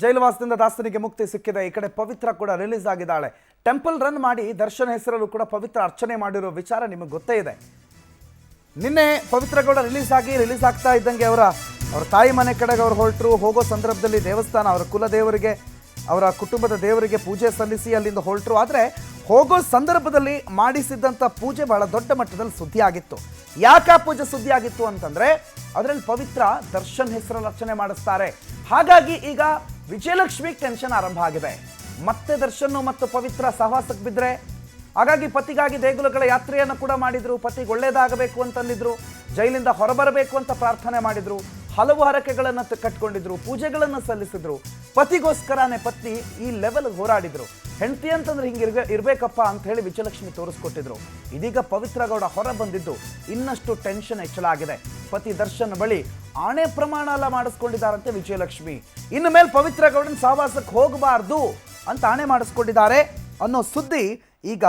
ಜೈಲುವಾಸದಿಂದ ದಾಸ್ತನಿಗೆ ಮುಕ್ತಿ ಸಿಕ್ಕಿದೆ. ಈ ಕಡೆ ಪವಿತ್ರ ಕೂಡ ರಿಲೀಸ್ ಆಗಿದ್ದಾಳೆ. ಟೆಂಪಲ್ ರನ್ ಮಾಡಿ ದರ್ಶನ್ ಹೆಸರಲ್ಲೂ ಕೂಡ ಪವಿತ್ರ ಅರ್ಚನೆ ಮಾಡಿರೋ ವಿಚಾರ ನಿಮಗೆ ಗೊತ್ತೇ ಇದೆ. ನಿನ್ನೆ ಪವಿತ್ರ ಗೌಡ ರಿಲೀಸ್ ಆಗ್ತಾ ಇದ್ದಂಗೆ ಅವರ ತಾಯಿ ಮನೆ ಕಡೆಗೆ ಅವರು ಹೊರಟರು. ಹೋಗೋ ಸಂದರ್ಭದಲ್ಲಿ ದೇವಸ್ಥಾನ ಅವರ ಕುಲ ದೇವರಿಗೆ, ಅವರ ಕುಟುಂಬದ ದೇವರಿಗೆ ಪೂಜೆ ಸಲ್ಲಿಸಿ ಅಲ್ಲಿಂದ ಹೊರಟರು. ಆದರೆ ಹೋಗೋ ಸಂದರ್ಭದಲ್ಲಿ ಮಾಡಿಸಿದ್ದಂಥ ಪೂಜೆ ಬಹಳ ದೊಡ್ಡ ಮಟ್ಟದಲ್ಲಿ ಸುದ್ದಿ ಆಗಿತ್ತು. ಯಾಕೆ ಆ ಪೂಜೆ ಸುದ್ದಿ ಆಗಿತ್ತು ಅಂತಂದ್ರೆ ಅದರಲ್ಲಿ ಪವಿತ್ರ ದರ್ಶನ್ ಹೆಸರಲ್ಲಿ ಅರ್ಚನೆ ಮಾಡಿಸ್ತಾರೆ. ಹಾಗಾಗಿ ಈಗ ವಿಜಯಲಕ್ಷ್ಮಿ ಟೆನ್ಷನ್ ಆರಂಭ ಆಗಿದೆ. ಮತ್ತೆ ದರ್ಶನ್ ಮತ್ತು ಪವಿತ್ರ ಸಹವಾಸಕ್ಕೆ ಬಿದ್ದರೆ, ಹಾಗಾಗಿ ಪತಿಗಾಗಿ ದೇಗುಲಗಳ ಯಾತ್ರೆಯನ್ನು ಕೂಡ ಮಾಡಿದ್ರು. ಪತಿಗೆ ಒಳ್ಳೇದಾಗಬೇಕು ಅಂತಂದಿದ್ರು. ಜೈಲಿಂದ ಹೊರಬರಬೇಕು ಅಂತ ಪ್ರಾರ್ಥನೆ ಮಾಡಿದ್ರು. ಹಲವು ಹರಕೆಗಳನ್ನು ಕಟ್ಕೊಂಡಿದ್ರು, ಪೂಜೆಗಳನ್ನು ಸಲ್ಲಿಸಿದ್ರು. ಪತಿಗೋಸ್ಕರನೇ ಪತ್ನಿ ಈ ಲೆವೆಲ್ ಹೋರಾಡಿದ್ರು. ಹೆಂಡತಿ ಅಂತಂದ್ರೆ ಹಿಂಗೆ ಇರಬೇಕಪ್ಪ ಅಂತ ಹೇಳಿ ವಿಜಯಲಕ್ಷ್ಮಿ ತೋರಿಸ್ಕೊಟ್ಟಿದ್ರು. ಇದೀಗ ಪವಿತ್ರ ಗೌಡ ಹೊರ ಬಂದಿದ್ದು ಇನ್ನಷ್ಟು ಟೆನ್ಷನ್ ಹೆಚ್ಚಳಾಗಿದೆ. ಪತಿ ದರ್ಶನ್ ಬಳಿ ಆಣೆ ಪ್ರಮಾಣ ಎಲ್ಲ ಮಾಡಿಸ್ಕೊಂಡಿದ್ದಾರಂತೆ ವಿಜಯಲಕ್ಷ್ಮಿ. ಇನ್ನು ಮೇಲೆ ಪವಿತ್ರ ಗೌಡನ ಸಹವಾಸಕ್ಕೆ ಹೋಗಬಾರ್ದು ಅಂತ ಆಣೆ ಮಾಡಿಸ್ಕೊಂಡಿದ್ದಾರೆ ಅನ್ನೋ ಸುದ್ದಿ ಈಗ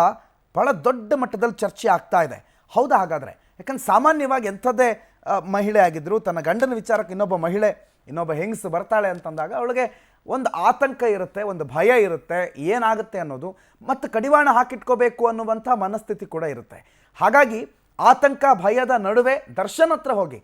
ಬಹಳ ದೊಡ್ಡ ಮಟ್ಟದಲ್ಲಿ ಚರ್ಚೆ ಆಗ್ತಾ ಇದೆ. ಹೌದಾ? ಹಾಗಾದರೆ ಯಾಕಂದ್ರೆ ಸಾಮಾನ್ಯವಾಗಿ ಎಂಥದ್ದೇ ಮಹಿಳೆ ಆಗಿದ್ರು, ತನ್ನ ಗಂಡನ ವಿಚಾರಕ್ಕೆ ಇನ್ನೊಬ್ಬ ಹೆಂಗಸು ಬರ್ತಾಳೆ ಅಂತಂದಾಗ ಅವಳಿಗೆ ಒಂದು ಆತಂಕ ಇರುತ್ತೆ, ಒಂದು ಭಯ ಇರುತ್ತೆ, ಏನಾಗುತ್ತೆ ಅನ್ನೋದು, ಮತ್ತು ಕಡಿವಾಣ ಹಾಕಿಟ್ಕೋಬೇಕು ಅನ್ನುವಂಥ ಮನಸ್ಥಿತಿ ಕೂಡ ಇರುತ್ತೆ. ಹಾಗಾಗಿ ಆತಂಕ ಭಯದ ನಡುವೆ ದರ್ಶನ್ ಹತ್ರ ಹೋಗಿ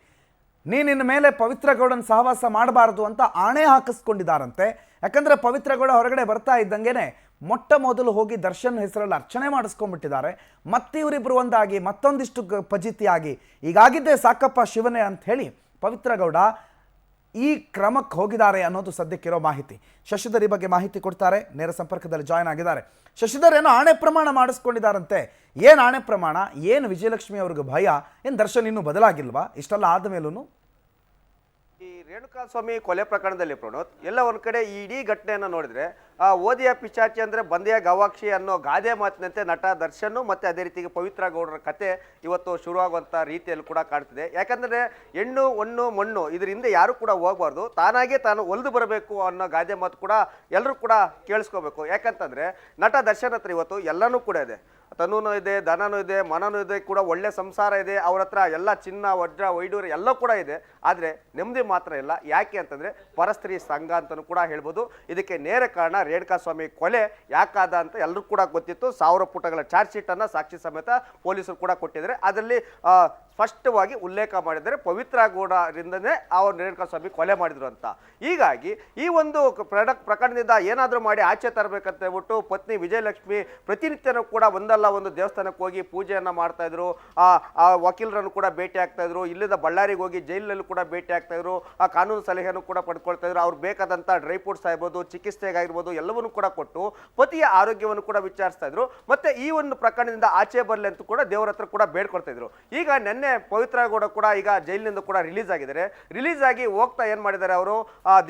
ನೀನಿನ್ನ ಮೇಲೆ ಪವಿತ್ರ ಗೌಡನ ಸಹವಾಸ ಮಾಡಬಾರ್ದು ಅಂತ ಆಣೆ ಹಾಕಿಸ್ಕೊಂಡಿದ್ದಾರಂತೆ. ಯಾಕಂದರೆ ಪವಿತ್ರ ಗೌಡ ಹೊರಗಡೆ ಬರ್ತಾ ಇದ್ದಂಗೆ ಮೊಟ್ಟ ಮೊದಲು ಹೋಗಿ ದರ್ಶನ್ ಹೆಸರಲ್ಲಿ ಅರ್ಚನೆ ಮಾಡಿಸ್ಕೊಂಡ್ಬಿಟ್ಟಿದ್ದಾರೆ. ಮತ್ತೆ ಇವರಿಬ್ಬರು ಒಂದಾಗಿ ಮತ್ತೊಂದಿಷ್ಟು ಫಜಿತಿಯಾಗಿ ಈಗಾಗಿದ್ದೇ ಸಾಕಪ್ಪ ಶಿವನೇ ಅಂತ ಹೇಳಿ ಪವಿತ್ರ ಗೌಡ ಈ ಕ್ರಮಕ್ಕೆ ಹೋಗಿದ್ದಾರೆ ಅನ್ನೋದು ಸದ್ಯಕ್ಕಿರೋ ಮಾಹಿತಿ. ಶಶಿಧರ್ ಈ ಬಗ್ಗೆ ಮಾಹಿತಿ ಕೊಡ್ತಾರೆ, ನೇರ ಸಂಪರ್ಕದಲ್ಲಿ ಜಾಯ್ನ್ ಆಗಿದ್ದಾರೆ. ಶಶಿಧರ್, ಏನೋ ಆಣೆ ಪ್ರಮಾಣ ಮಾಡಿಸ್ಕೊಂಡಿದ್ದಾರಂತೆ. ಏನು ಆಣೆ ಪ್ರಮಾಣ? ಏನು ವಿಜಯಲಕ್ಷ್ಮಿ ಅವ್ರಿಗೆ ಭಯ? ಏನು ದರ್ಶನ್ ಇನ್ನೂ ಬದಲಾಗಿಲ್ವಾ ಇಷ್ಟೆಲ್ಲ ಆದ ಮೇಲೂ? ಈ ರೇಣುಕಾಸ್ವಾಮಿ ಕೊಲೆ ಪ್ರಕರಣದಲ್ಲಿ ಪ್ರಣೋತ್ ಎಲ್ಲ ಒಂದ್ ಕಡೆ ಈ ಇಡೀ ಘಟನೆಯನ್ನು ನೋಡಿದ್ರೆ ಓದಿಯ ಪಿಚಾಚಿ ಅಂದ್ರೆ ಬಂದೆಯ ಗವಾಕ್ಷಿ ಅನ್ನೋ ಗಾದೆ ಮಾತಿನಂತೆ ನಟ ದರ್ಶನ್ ಮತ್ತೆ ಅದೇ ರೀತಿಗೆ ಪವಿತ್ರ ಗೌಡರ ಕತೆ ಇವತ್ತು ಶುರುವಾಗುವಂತ ರೀತಿಯಲ್ಲಿ ಕೂಡ ಕಾಣ್ತಿದೆ. ಯಾಕಂದ್ರೆ ಹೆಣ್ಣು ಹೊಣ್ಣು ಮಣ್ಣು ಇದ್ರ ಹಿಂದೆ ಯಾರು ಕೂಡ ಹೋಗಬಾರ್ದು, ತಾನಾಗೆ ತಾನು ಒಲಿದು ಬರಬೇಕು ಅನ್ನೋ ಗಾದೆ ಮಾತು ಕೂಡ ಎಲ್ಲರೂ ಕೂಡ ಕೇಳಿಸ್ಕೋಬೇಕು. ಯಾಕಂತಂದ್ರೆ ನಟ ದರ್ಶನ್ ಹತ್ರ ಇವತ್ತು ಎಲ್ಲನೂ ಕೂಡ ಇದೆ, ತನೂನು ಇದೆ, ಧನನೂ ಇದೆ, ಮನನೂ ಇದೆ, ಕೂಡ ಒಳ್ಳೆ ಸಂಸಾರ ಇದೆ, ಅವ್ರ ಹತ್ರ ಎಲ್ಲ ಚಿನ್ನ ವಜ್ರ ವೈಡೂರ್ಯ ಎಲ್ಲ ಕೂಡ ಇದೆ. ಆದರೆ ನೆಮ್ಮದಿ ಮಾತ್ರ ಇಲ್ಲ. ಯಾಕೆ ಅಂತಂದ್ರೆ ಪರಸ್ತ್ರೀ ಸಂಘ ಅಂತಲೂ ಕೂಡ ಹೇಳ್ಬೋದು. ಇದಕ್ಕೆ ನೇರ ಕಾರಣ ರೇಣುಕಾಸ್ವಾಮಿ ಕೊಲೆ ಯಾಕಾದ ಅಂತ ಎಲ್ಲರೂ ಕೂಡ ಗೊತ್ತಿತ್ತು. 1000 ಪುಟಗಳ ಚಾರ್ಜ್ ಶೀಟ್ ಅನ್ನ ಸಾಕ್ಷಿ ಸಮೇತ ಪೊಲೀಸರು ಕೂಡ ಕೊಟ್ಟಿದ್ದಾರೆ. ಅದರಲ್ಲಿ ಸ್ಪಷ್ಟವಾಗಿ ಉಲ್ಲೇಖ ಮಾಡಿದರೆ ಪವಿತ್ರ ಗೌಡರಿಂದನೇ ಅವರು ರೇಣುಕಾಸ್ವಾಮಿ ಕೊಲೆ ಮಾಡಿದ್ರು ಅಂತ. ಹೀಗಾಗಿ ಈ ಒಂದು ಪ್ರಕರಣದಿಂದ ಏನಾದರೂ ಮಾಡಿ ಆಚೆ ತರಬೇಕಂತ ಹೇಳ್ಬಿಟ್ಟು ಪತ್ನಿ ವಿಜಯಲಕ್ಷ್ಮಿ ಪ್ರತಿನಿತ್ಯನೂ ಕೂಡ ಒಂದಲ್ಲ ಒಂದು ದೇವಸ್ಥಾನಕ್ಕೆ ಹೋಗಿ ಪೂಜೆಯನ್ನು ಮಾಡ್ತಾ ಇದ್ರು. ಆ ವಕೀಲರನ್ನು ಕೂಡ ಭೇಟಿ ಆಗ್ತಾ ಇದ್ರು. ಇಲ್ಲಿಂದ ಬಳ್ಳಾರಿಗೆ ಹೋಗಿ ಜೈಲಿನಲ್ಲೂ ಕೂಡ ಭೇಟಿ ಆಗ್ತಾ ಇದ್ರು. ಆ ಕಾನೂನು ಸಲಹೆಯನ್ನು ಕೂಡ ಪಡ್ಕೊಳ್ತಾ ಇದ್ರು. ಅವ್ರು ಬೇಕಾದಂಥ ಡ್ರೈ ಫ್ರೂಟ್ಸ್ ಆಗಿರ್ಬೋದು, ಚಿಕಿತ್ಸೆಗಾಗಿರ್ಬೋದು ಎಲ್ಲವನ್ನೂ ಕೂಡ ಕೊಟ್ಟು ಪತಿಯ ಆರೋಗ್ಯವನ್ನು ಕೂಡ ವಿಚಾರಿಸ್ತಾ ಇದ್ರು. ಮತ್ತೆ ಈ ಒಂದು ಪ್ರಕರಣದಿಂದ ಆಚೆ ಬರಲಿ ಅಂತ ಕೂಡ ದೇವರ ಹತ್ರ ಕೂಡ ಬೇಡ್ಕೊಳ್ತಾ ಇದ್ರು. ಈಗ ನೆನ್ನೆ ಪವಿತ್ರ ಗೌಡ ಕೂಡ ಈಗ ಜೈಲಿನಿಂದ ಕೂಡ ರಿಲೀಸ್ ಆಗಿದ್ದಾರೆ. ರಿಲೀಸ್ ಆಗಿ ಹೋಗ್ತಾ ಏನ್ ಮಾಡಿದ್ದಾರೆ, ಅವರು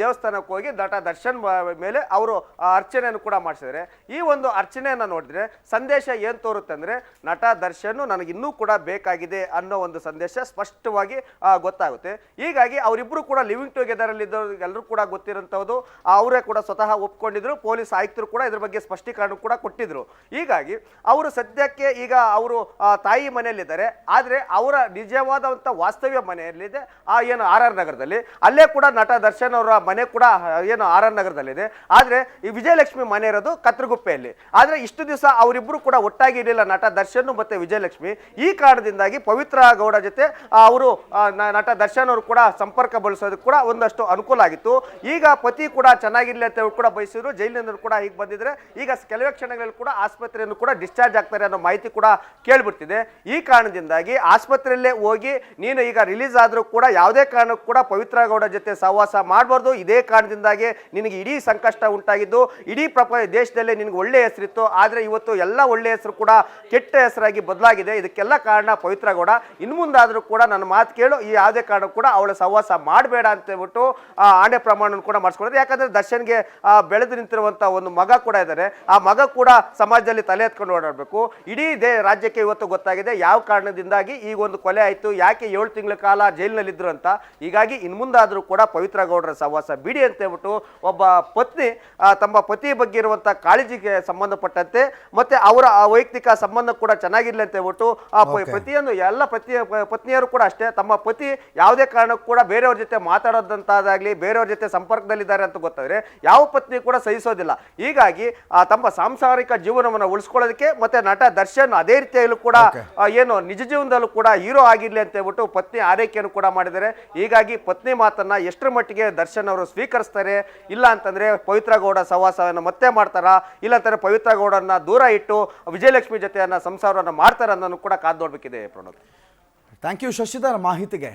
ದೇವಸ್ಥಾನಕ್ಕೆ ಹೋಗಿ ನಟ ದರ್ಶನ್ ಮೇಲೆ ಅವರು ಅರ್ಚನೆಯನ್ನು ಕೂಡ ಮಾಡಿಸಿದ್ದಾರೆ. ಈ ಒಂದು ಅರ್ಚನೆಯನ್ನ ನೋಡಿದ್ರೆ ಸಂದೇಶ ಏನ್ ತೋರುತ್ತೆ ಅಂದ್ರೆ ನಟ ದರ್ಶನ್ ನನಗೆ ಇನ್ನೂ ಕೂಡ ಬೇಕಾಗಿದೆ ಅನ್ನೋ ಒಂದು ಸಂದೇಶ ಸ್ಪಷ್ಟವಾಗಿ ಗೊತ್ತಾಗುತ್ತೆ. ಹೀಗಾಗಿ ಅವರಿಬ್ರು ಕೂಡ ಲಿವಿಂಗ್ ಟುಗೆದರ್ ಅಲ್ಲಿ ಇದ್ದವ್ರು ಎಲ್ಲರೂ ಕೂಡ ಗೊತ್ತಿರೋಂಥದ್ದು. ಅವರೇ ಕೂಡ ಸ್ವತಃ ಒಪ್ಕೊಂಡಿದ್ರು. ಪೊಲೀಸ್ ಆಯುಕ್ತರು ಕೂಡ ಇದ್ರ ಬಗ್ಗೆ ಸ್ಪಷ್ಟೀಕರಣ ಕೂಡ ಕೊಟ್ಟಿದ್ರು. ಹೀಗಾಗಿ ಅವರು ಸದ್ಯಕ್ಕೆ ಈಗ ಅವರು ತಾಯಿ ಮನೆಯಲ್ಲಿದ್ದಾರೆ. ಆದ್ರೆ ಅವರ ನಿಜವಾದಂಥ ವಾಸ್ತವ್ಯ ಮನೆಯಲ್ಲಿದೆ ಏನು RR ನಗರದಲ್ಲಿ. ಅಲ್ಲೇ ಕೂಡ ನಟ ದರ್ಶನ್ ಅವರ ಮನೆ ಕೂಡ ಏನು RR ನಗರದಲ್ಲಿದೆ. ಆದ್ರೆ ಈ ವಿಜಯಲಕ್ಷ್ಮಿ ಮನೆ ಇರೋದು ಕತ್ರಗುಪ್ಪೆಯಲ್ಲಿ. ಆದ್ರೆ ಇಷ್ಟು ದಿವಸ ಅವರಿಬ್ರು ಕೂಡ ಒಟ್ಟಾಗಿ ಇರಲಿಲ್ಲ, ನಟ ದರ್ಶನ್ ಮತ್ತೆ ವಿಜಯಲಕ್ಷ್ಮಿ. ಈ ಕಾರಣದಿಂದಾಗಿ ಪವಿತ್ರ ಗೌಡ ಜೊತೆ ಅವರು ನಟ ದರ್ಶನ್ ಅವರು ಕೂಡ ಸಂಪರ್ಕ ಬಳಸೋದಕ್ಕೆ ಕೂಡ ಒಂದಷ್ಟು ಅನುಕೂಲ ಆಗಿತ್ತು. ಈಗ ಪತಿ ಕೂಡ ಚೆನ್ನಾಗಿರ್ಲಿ ಅಂತ ಕೂಡ ಬಯಸಿದ್ರು. ಜೈಲಿನಿಂದ ಕೂಡ ಹೀಗೆ ಬಂದಿದ್ರೆ ಈಗ ಕೆಲವೇ ಕ್ಷಣಗಳಲ್ಲಿ ಕೂಡ ಆಸ್ಪತ್ರೆಯನ್ನು ಕೂಡ ಡಿಸ್ಚಾರ್ಜ್ ಆಗ್ತಾರೆ ಅನ್ನೋ ಮಾಹಿತಿ ಕೂಡ ಕೇಳ್ಬಿಡ್ತಿದೆ. ಈ ಕಾರಣದಿಂದಾಗಿ ಆಸ್ಪತ್ರೆಯಲ್ಲೇ ಹೋಗಿ ನೀನು ಈಗ ರಿಲೀಸ್ ಆದ್ರೂ ಕೂಡ ಯಾವುದೇ ಕಾರಣಕ್ಕೂ ಕೂಡ ಪವಿತ್ರ ಗೌಡ ಜೊತೆ ಸಹವಾಸ ಮಾಡಬಾರ್ದು. ಇದೇ ಕಾರಣದಿಂದಾಗಿ ನಿನಗೆ ಇಡೀ ಸಂಕಷ್ಟ ಉಂಟಾಗಿದ್ದು. ಇಡೀ ದೇಶದಲ್ಲೇ ನಿನಗೆ ಒಳ್ಳೆ ಹೆಸರಿತ್ತು. ಆದ್ರೆ ಇವತ್ತು ಎಲ್ಲ ಒಳ್ಳೆ ಹೆಸರು ಕೂಡ ಕೆಟ್ಟ ಹೆಸರಾಗಿ ಬದಲಾಗಿದೆ. ಇದಕ್ಕೆಲ್ಲ ಕಾರಣ ಪವಿತ್ರ ಗೌಡ. ಇನ್ನು ಮುಂದಾದ್ರೂ ಕೂಡ ನನ್ನ ಮಾತು ಕೇಳು, ಈ ಯಾವುದೇ ಕಾರಣ ಕೂಡ ಅವಳ ಸಹವಾಸ ಮಾಡಬೇಡ ಅಂತ ಹೇಳ್ಬಿಟ್ಟು ಆಣೆ ಪ್ರಮಾಣ ಕೂಡ ಮಾಡಿಸ್ಕೊಂಡಿದ್ರು. ಯಾಕಂದ್ರೆ ದರ್ಶನ್ಗೆ ಬೆಳೆದು ನಿಂತಿರುವಂತ ಒಂದು ಮಗ ಕೂಡ ಇದ್ದಾರೆ. ಆ ಮಗ ಕೂಡ ಸಮಾಜದಲ್ಲಿ ತಲೆ ಎತ್ಕೊಂಡು ಓಡಾಡಬೇಕು. ಇಡೀ ರಾಜ್ಯಕ್ಕೆ ಇವತ್ತು ಗೊತ್ತಾಗಿದೆ ಯಾವ ಕಾರಣದಿಂದಾಗಿ ಈ ಒಂದು ಕೊಲೆ ಆಯಿತು, ಯಾಕೆ 7 ತಿಂಗಳ ಕಾಲ ಜೈಲಿನಲ್ಲಿದ್ದರು ಅಂತ. ಹೀಗಾಗಿ ಇನ್ನು ಮುಂದಾದರೂ ಕೂಡ ಪವಿತ್ರ ಗೌಡರ ಸಹವಾಸ ಬಿಡಿ ಅಂತ ಹೇಳ್ಬಿಟ್ಟು ಒಬ್ಬ ಪತ್ನಿ ತಮ್ಮ ಪತಿ ಬಗ್ಗೆ ಇರುವಂಥ ಕಾಳಜಿಗೆ ಸಂಬಂಧಪಟ್ಟಂತೆ ಮತ್ತೆ ಅವರ ವೈಯಕ್ತಿಕ ಸಂಬಂಧ ಕೂಡ ಚೆನ್ನಾಗಿರ್ಲಿ ಅಂತ ಹೇಳ್ಬಿಟ್ಟು ಪ್ರತಿಯೊಂದು ಎಲ್ಲ ಪತ್ನಿಯರು ಕೂಡ ಅಷ್ಟೇ ತಮ್ಮ ಪತಿ ಯಾವುದೇ ಕಾರಣಕ್ಕೂ ಕೂಡ ಬೇರೆಯವ್ರ ಜೊತೆ ಮಾತಾಡೋದಂತಾದಾಗಲಿ ಬೇರೆಯವ್ರ ಜೊತೆ ಸಂಪರ್ಕದಲ್ಲಿದ್ದಾರೆ ಅಂತ ಗೊತ್ತಾದ್ರೆ ಯಾವ ಪತ್ನಿ ಕೂಡ ಸಹಿಸೋದಿಲ್ಲ. ಹೀಗಾಗಿ ತಮ್ಮ ಸಾಂಸಾರಿಕ ಜೀವನವನ್ನು ಉಳಿಸ್ಕೊಳ್ಳೋದಕ್ಕೆ ಮತ್ತೆ ನಟ ದರ್ಶನ್ ಅದೇ ರೀತಿಯಲ್ಲೂ ಕೂಡ ಏನು ನಿಜ ಜೀವನದಲ್ಲೂ ಕೂಡ ಹೀರೋ ಆಗಿರ್ಲಿ ಅಂತ ಹೇಳ್ಬಿಟ್ಟು ಪತ್ನಿ ಆರೈಕೆಯನ್ನು ಕೂಡ ಮಾಡಿದ್ದಾರೆ. ಹೀಗಾಗಿ ಪತ್ನಿ ಮಾತನ್ನ ಎಷ್ಟರ ಮಟ್ಟಿಗೆ ದರ್ಶನ್ ಅವರು ಸ್ವೀಕರಿಸ್ತಾರೆ, ಇಲ್ಲ ಅಂತಂದ್ರೆ ಪವಿತ್ರ ಗೌಡ ಸಹವಾಸವನ್ನು ಮತ್ತೆ ಮಾಡ್ತಾರಾ, ಇಲ್ಲ ಅಂತಂದ್ರೆ ಪವಿತ್ರ ಗೌಡರನ್ನ ದೂರ ಇಟ್ಟು ವಿಜಯಲಕ್ಷ್ಮಿ ಜೊತೆಯನ್ನ ಸಂಸಾರವನ್ನು ಮಾಡ್ತಾರೆ ಅನ್ನೋದು ಕೂಡ ಕಾದು ನೋಡ್ಬೇಕಿದೆ ಪ್ರಣೋದ್. ಥ್ಯಾಂಕ್ ಯು ಶಶಿಧರ್ ಮಾಹಿತಿಗೆ.